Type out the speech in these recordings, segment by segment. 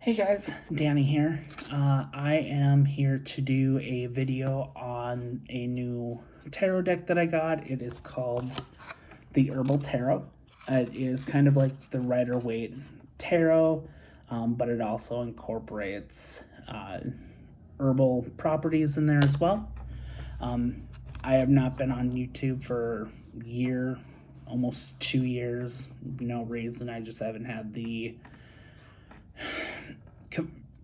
Hey guys, Danny here. I am here to do a video on a new tarot deck that I got. It is called the Herbal Tarot. It is kind of like the Rider-Waite Tarot, but it also incorporates herbal properties in there as well. I have not been on YouTube for a year, almost 2 years. No reason. I just haven't had the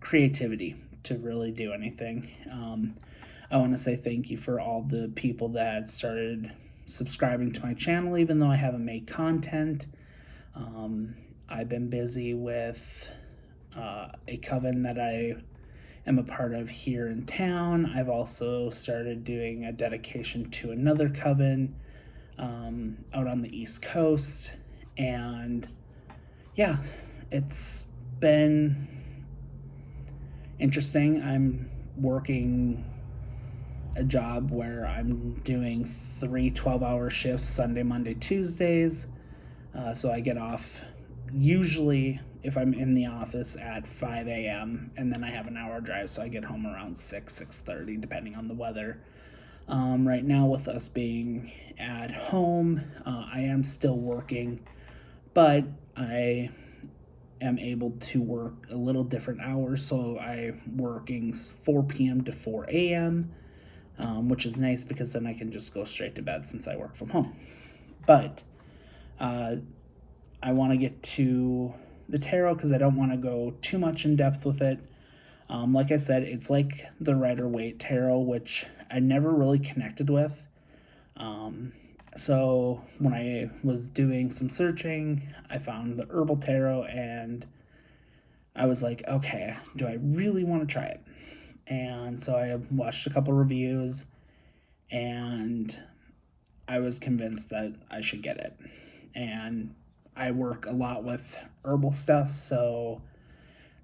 creativity to really do anything. I want to say thank you for all the people that started subscribing to my channel, even though I haven't made content. I've been busy with a coven that I am a part of here in town. I've also started doing a dedication to another coven out on the East Coast. And yeah, it's been interesting. I'm working a job where I'm doing 3 12-hour shifts Sunday, Monday, Tuesdays. So I get off usually if I'm in the office at 5 a.m. and then I have an hour drive, so I get home around 6:30 depending on the weather. Right now, with us being at home, I am still working, but I am able to work a little different hours. So I'm working 4 p.m. to 4 a.m., which is nice because then I can just go straight to bed since I work from home. But I want to get to the tarot because I don't want to go too much in depth with it. Like I said, it's like the Rider-Waite Tarot, which I never really connected with. So when I was doing some searching, I found the Herbal Tarot, and I was like, okay, do I really want to try it? And so I watched a couple reviews, and I was convinced that I should get it. And I work a lot with herbal stuff, so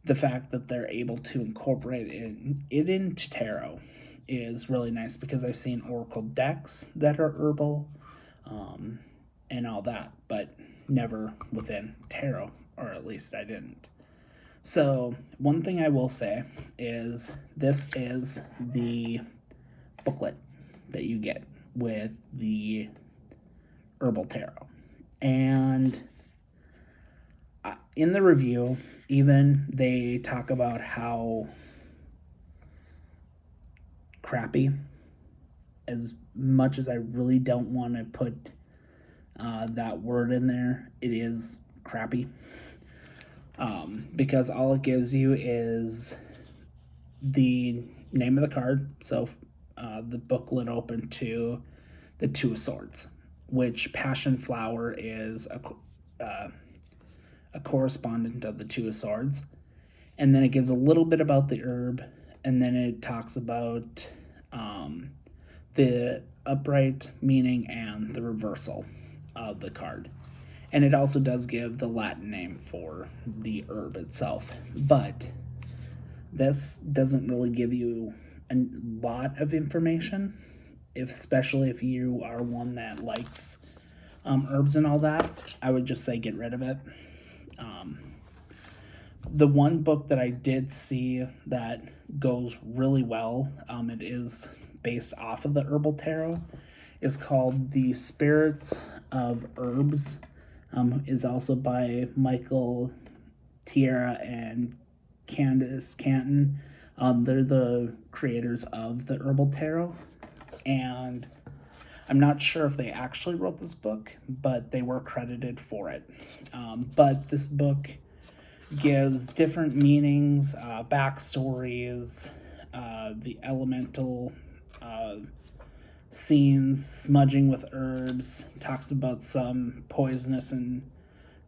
the fact that they're able to incorporate it into tarot is really nice, because I've seen oracle decks that are herbal and all that, but never within tarot, or at least I didn't. So one thing I will say is this is the booklet that you get with the Herbal Tarot. And in the review, even they talk about how crappy, as much as I really don't want to put that word in there, it is crappy. Because all it gives you is the name of the card. So the booklet open to the Two of Swords, which Passion Flower is a correspondent of the Two of Swords. And then it gives a little bit about the herb, and then it talks about the upright meaning and the reversal of the card. And it also does give the Latin name for the herb itself. But this doesn't really give you a lot of information, especially if you are one that likes herbs and all that. I would just say get rid of it. The one book that I did see that goes really well, it is based off of the Herbal Tarot, is called The Spirits of Herbs. Is also by Michael Tierra and Candace Canton. They're the creators of the Herbal Tarot, and I'm not sure if they actually wrote this book, but they were credited for it. But this book gives different meanings, backstories, the elemental scenes, smudging with herbs, talks about some poisonous and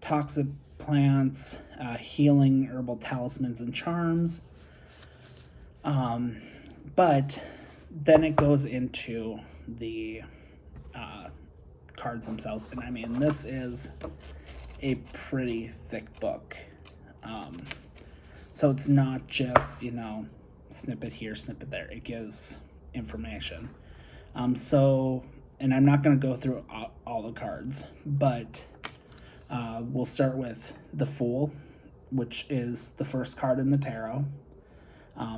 toxic plants, healing herbal talismans and charms. But then it goes into the cards themselves. And I mean, this is a pretty thick book. So it's not just, snippet here, snippet there. It gives information. And I'm not going to go through all the cards, but we'll start with the Fool. which is the first card in the tarot.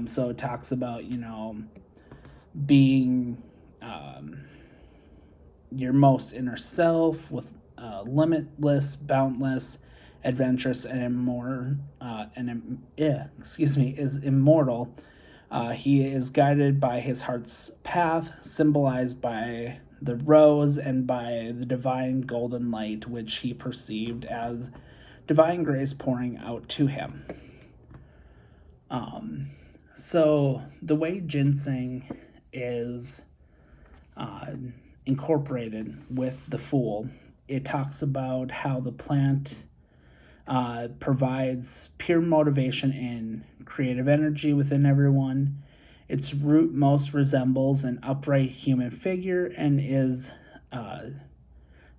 So it talks about, being your most inner self with limitless, boundless, adventurous, and is immortal. He is guided by his heart's path, symbolized by the rose and by the divine golden light, which he perceived as divine grace pouring out to him. So the way ginseng is incorporated with the Fool, it talks about how the plant provides pure motivation and creative energy within everyone. Its root most resembles an upright human figure and is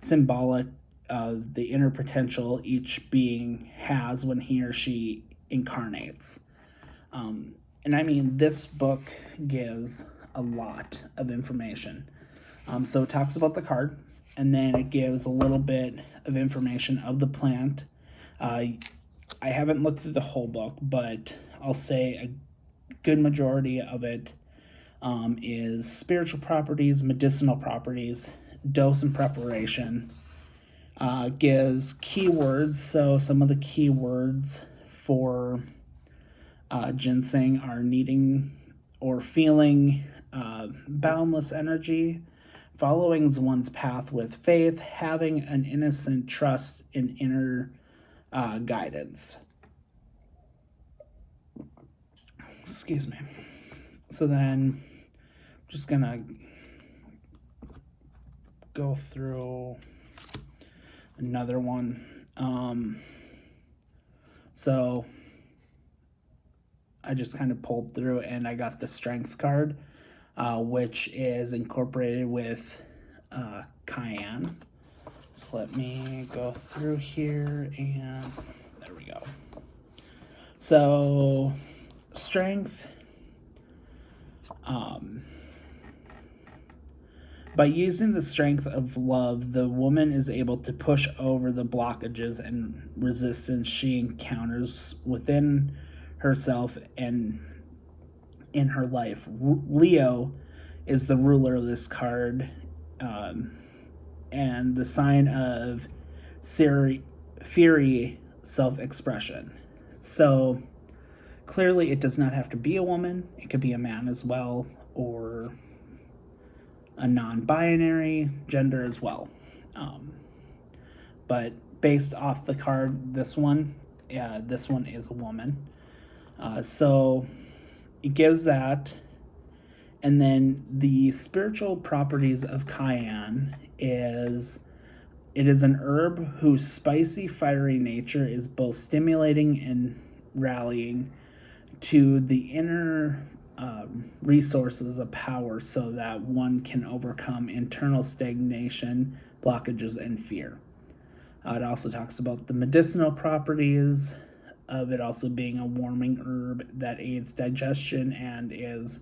symbolic of the inner potential each being has when he or she incarnates. And I mean, this book gives a lot of information. So it talks about the card, and then it gives a little bit of information of the plant. I haven't looked through the whole book, but I'll say a good majority of it is spiritual properties, medicinal properties, dose and preparation. Gives keywords. So some of the keywords for ginseng are needing or feeling boundless energy, following one's path with faith, having an innocent trust in inner guidance. Excuse me. So then, I'm just gonna go through another one. So I just kind of pulled through and I got the strength card, which is incorporated with cayenne. So let me go through here, and there we go. So strength, by using the strength of love, the woman is able to push over the blockages and resistance she encounters within herself and in her life. Leo is the ruler of this card, and the sign of fury, self-expression. So clearly it does not have to be a woman. It could be a man as well, or a non-binary gender as well. But based off the card, this one is a woman. So it gives that. And then the spiritual properties of cayenne is, it is an herb whose spicy, fiery nature is both stimulating and rallying to the inner resources of power so that one can overcome internal stagnation, blockages, and fear. It also talks about the medicinal properties of it also being a warming herb that aids digestion and is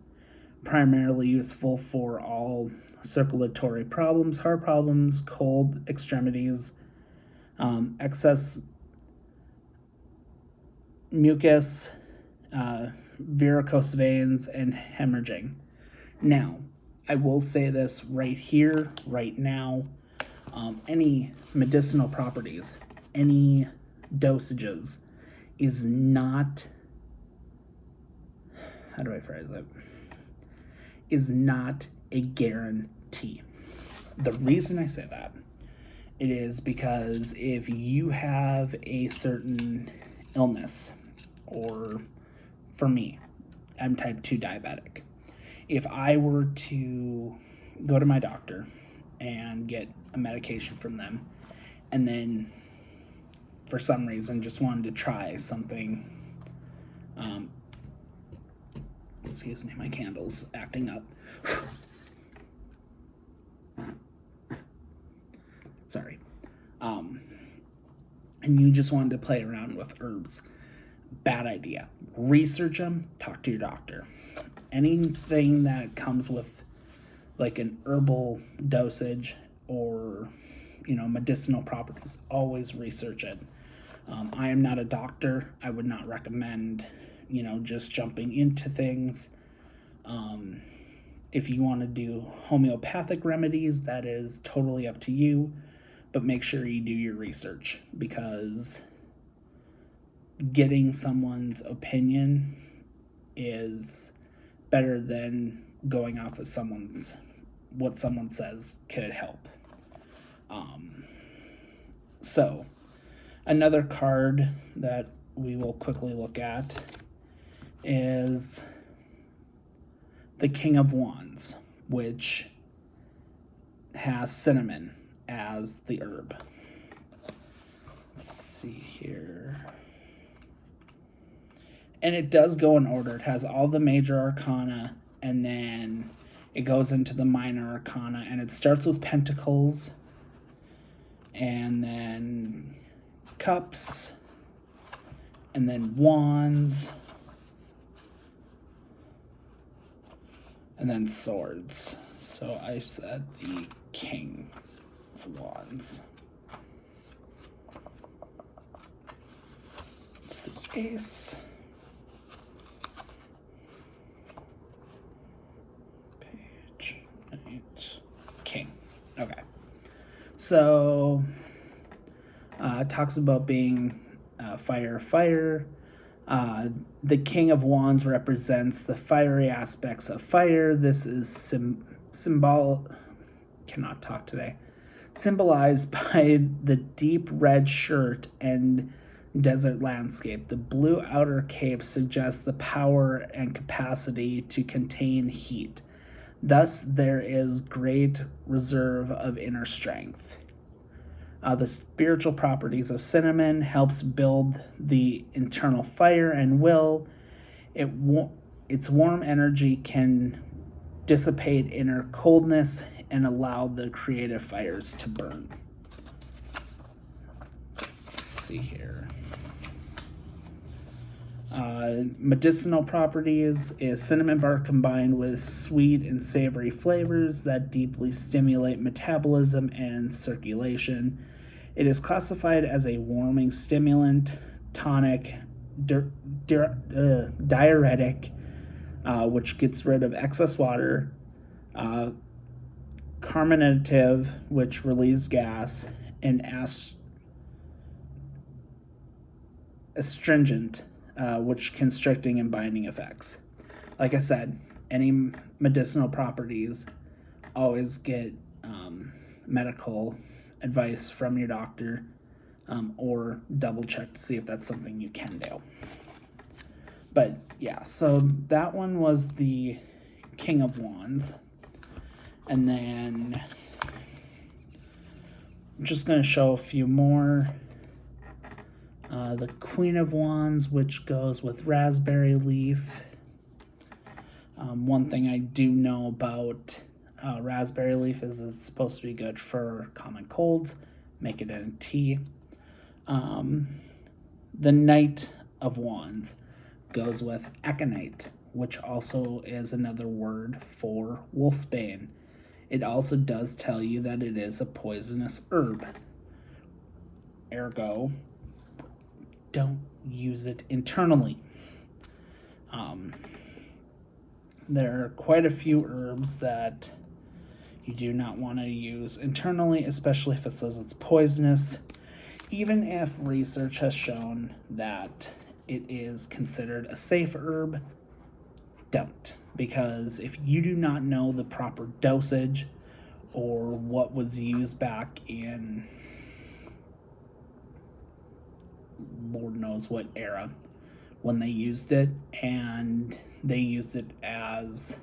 primarily useful for all circulatory problems, heart problems, cold extremities, excess mucus, varicose veins, and hemorrhaging. Now, I will say this right here, right now, any medicinal properties, any dosages is not, how do I phrase it? Is not a guarantee. The reason I say that, it is because if you have a certain illness, or for me, I'm type 2 diabetic. If I were to go to my doctor and get a medication from them, and then for some reason just wanted to try something, excuse me, my candle's acting up. Sorry. And you just wanted to play around with herbs, bad idea. Research them, talk to your doctor. Anything that comes with like an herbal dosage or medicinal properties, always research it. I am not a doctor. I would not recommend, just jumping into things. If you want to do homeopathic remedies, that is totally up to you, but make sure you do your research, because getting someone's opinion is better than going off of what someone says could help. So another card that we will quickly look at is the King of Wands, which has cinnamon as the herb. Let's see here. And it does go in order. It has all the major arcana, and then it goes into the minor arcana, and it starts with pentacles, and then cups, and then wands, and then swords. So I said the King of Wands. It's the Ace. Page 8. King. Okay. So it talks about being fire. The King of Wands represents the fiery aspects of fire. This is symbolized by the deep red shirt and desert landscape. The blue outer cape suggests the power and capacity to contain heat. Thus, there is great reserve of inner strength. The spiritual properties of cinnamon helps build the internal fire and will. Its warm energy can dissipate inner coldness and allow the creative fires to burn. Let's see here. Medicinal properties is cinnamon bark combined with sweet and savory flavors that deeply stimulate metabolism and circulation. It is classified as a warming stimulant, tonic, diuretic, which gets rid of excess water, carminative, which relieves gas, and astringent, which constricting and binding effects. Like I said, any medicinal properties, always get medical advice from your doctor, or double check to see if that's something you can do. But yeah, so that one was the King of Wands. And then I'm just going to show a few more. The Queen of Wands, which goes with raspberry leaf. One thing I do know about raspberry leaf is it's supposed to be good for common colds. Make it in a tea. The Knight of Wands goes with aconite, which also is another word for wolfsbane. It also does tell you that it is a poisonous herb. Ergo, don't use it internally. There are quite a few herbs that you do not want to use internally, especially if it says it's poisonous. Even if research has shown that it is considered a safe herb, don't. Because if you do not know the proper dosage or what was used back in Lord knows what era when they used it, and they used it as,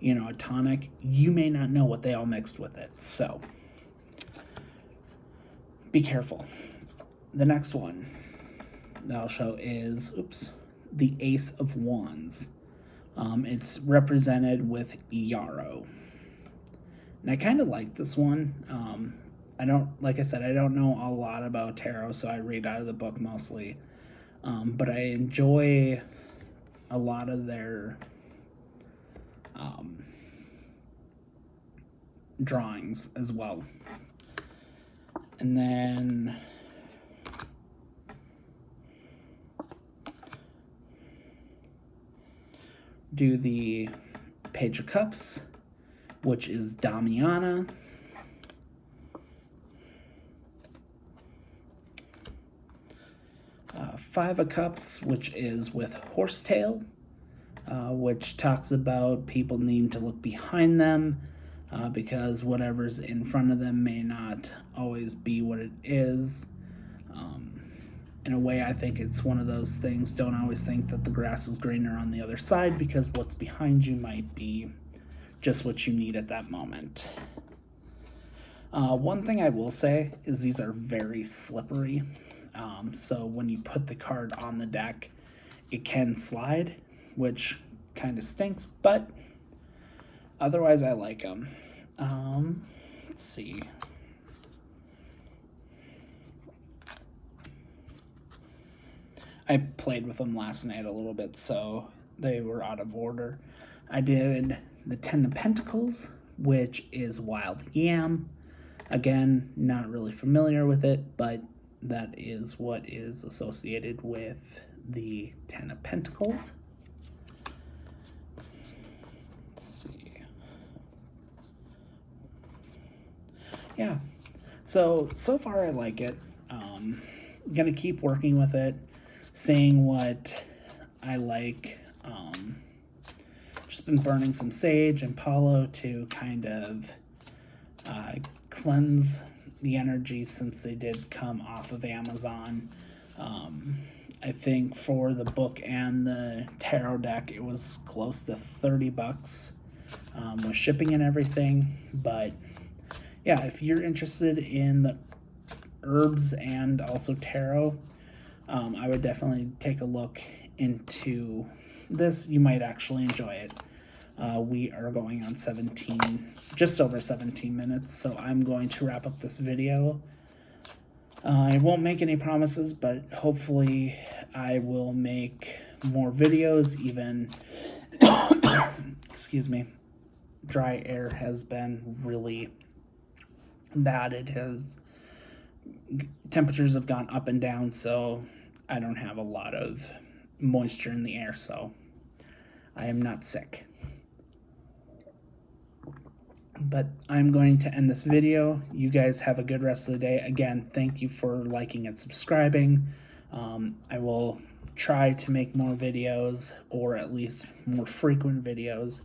a tonic, you may not know what they all mixed with it. So be careful. The next one that I'll show is, the Ace of Wands. It's represented with yarrow. And I kind of like this one. I don't know a lot about tarot, so I read out of the book mostly. But I enjoy a lot of their drawings as well. And then do the Page of Cups, which is Damiana. Five of Cups, which is with Horsetail, which talks about people needing to look behind them because whatever's in front of them may not always be what it is. In a way, I think it's one of those things, don't always think that the grass is greener on the other side, because what's behind you might be just what you need at that moment. One thing I will say is these are very slippery. So when you put the card on the deck, it can slide, which kind of stinks, but otherwise I like them. Let's see. I played with them last night a little bit, so they were out of order. I did the Ten of Pentacles, which is Wild Yam. Again, not really familiar with it, but that is what is associated with the Ten of Pentacles. Let's see. Yeah, so far I like it. Gonna keep working with it, seeing what I like. Just been burning some sage and palo to kind of cleanse the energy since they did come off of Amazon. I think for the book and the tarot deck, it was close to $30 with shipping and everything. But yeah, if you're interested in the herbs and also tarot, I would definitely take a look into this. You might actually enjoy it. We are going on just over 17 minutes, so I'm going to wrap up this video. I won't make any promises, but hopefully I will make more videos, even, excuse me, dry air has been really bad. Temperatures have gone up and down, so I don't have a lot of moisture in the air, so I am not sick. But I'm going to end this video. You guys have a good rest of the day. Again, thank you for liking and subscribing. I will try to make more videos, or at least more frequent videos.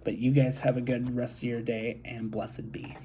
But you guys have a good rest of your day, and blessed be.